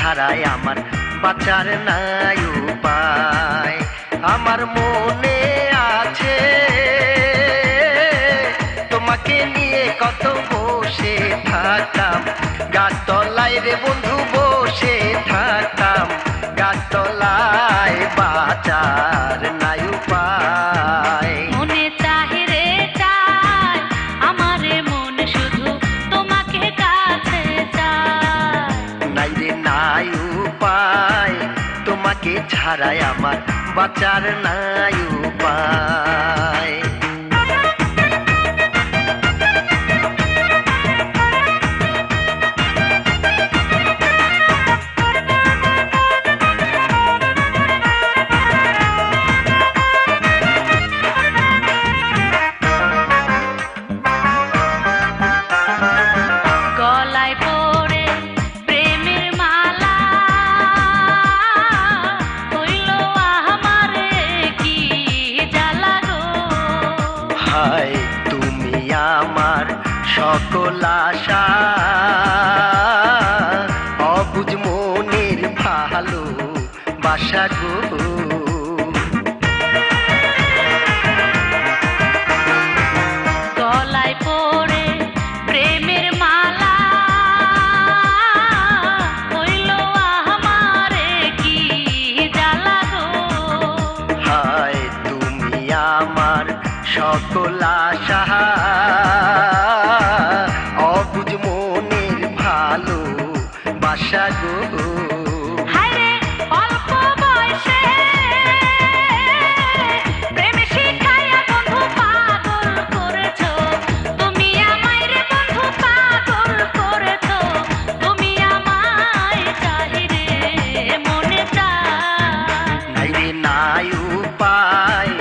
ছাড়াই আমার বাঁচার নাই উপায়। আমার মনে আছে তোমাকে নিয়ে কত বসে থাকতাম, গাছতলায় রে বন্ধু বসে থাকতাম, গাছতলায় বাঁচার নাই উপায়। মনে চাহে রে চায় আমার মন শুধু তোমাকে কাছে চায়। নাই রে নাই উপায়, তোমাকে ছাড়াই আমার বাঁচার নাই উপায়। গলায় পড়ে প্রেমের মালা হইল আমারে কি জ্বালা গো। হায় তুমি আমার সকল আশা, অবুঝ মনের ভালো বাসা গো। গলায় পড়ে প্রেমের মালা হইল আমারে কি জ্বালা গো। হায় তুমি আমার সকল আশা, অবুঝ মনের ভালো বাসা গো। হায়রে অল্প বয়সে প্রেম শিখাইয়া বন্ধু পাগল করেছো, তুমি আমায় রে বন্ধু পাগল করেছো। তুমি আমায় চাহিরে মনে চায়। নাই রে নাই উপায়,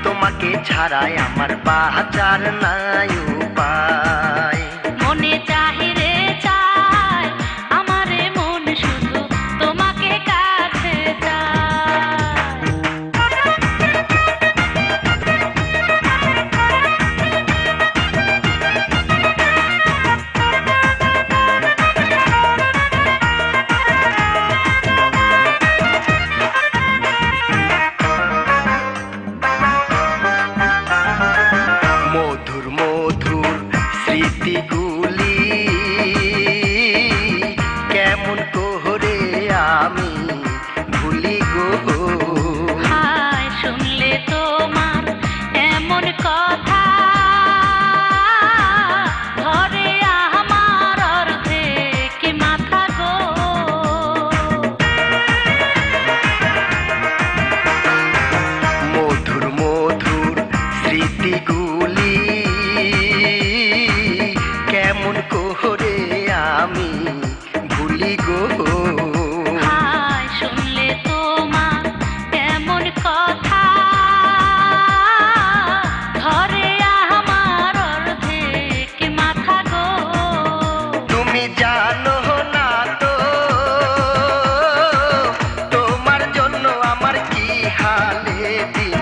তোমাকে ছাড়াই আমার বাঁচার নাই উপায়। মনে চাহিরে চায় আমারে মন শুধু তোমাকে কাছে চায়। মধুর মধুর স্মৃতিগুলি কেমন করে আমি ভুলি গো। হায় শুনলে তোমার এমন কথা ধরে আমার অর্ধেক মাথা গো। মধুর মধুর স্মৃতিগুলি কেমন করে আমি ভুলি গো। হায় শুনলে তোমার এমন কথা ধরে আমার অর্ধেক মাথা গো। তুমি জানো না তো তোমার জন্য আমার কি হালে দিন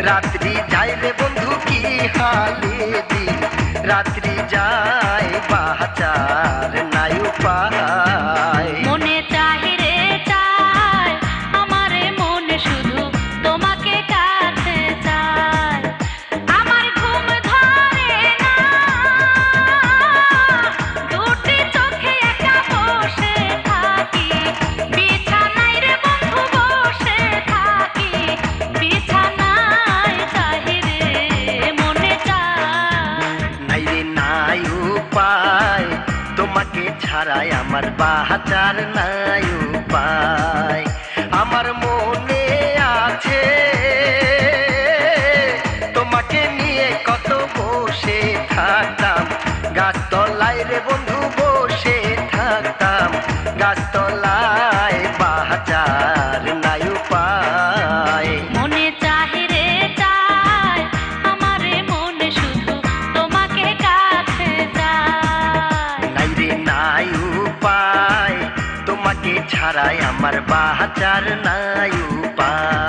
রাত্রি যায় রে বন্ধু, কি হালে দিন রাত্রি যায় বাঁচার নাই উপায়। মনে চাহিরে চায় আমারে মন শুধু তোমাকে কাছে চায়। আমার ঘুম ধরে না দুটি চোখে একা বসে থাকি, বিছানায় রে বন্ধু বসে থাকি, বিছানায় চাহিরে মনে চায়। নাই রে নাই উপায়, তোমাকে ছাড়াই আমার বাঁচার নাই উপায়। আমার মনে আছে তোমাকে নিয়ে কত বসে থাকতাম, গাছতলায় রে বন্ধু বসে থাকতাম, গাছতলায় বাঁচার নাই উপায়। মনে চাহিরে চায় আমারে মন শুধু তোমাকে কাছে চায়। নাই রে নাই উপায়, তোমাকে ছাড়াই আমার বাঁচার নাই উপায়।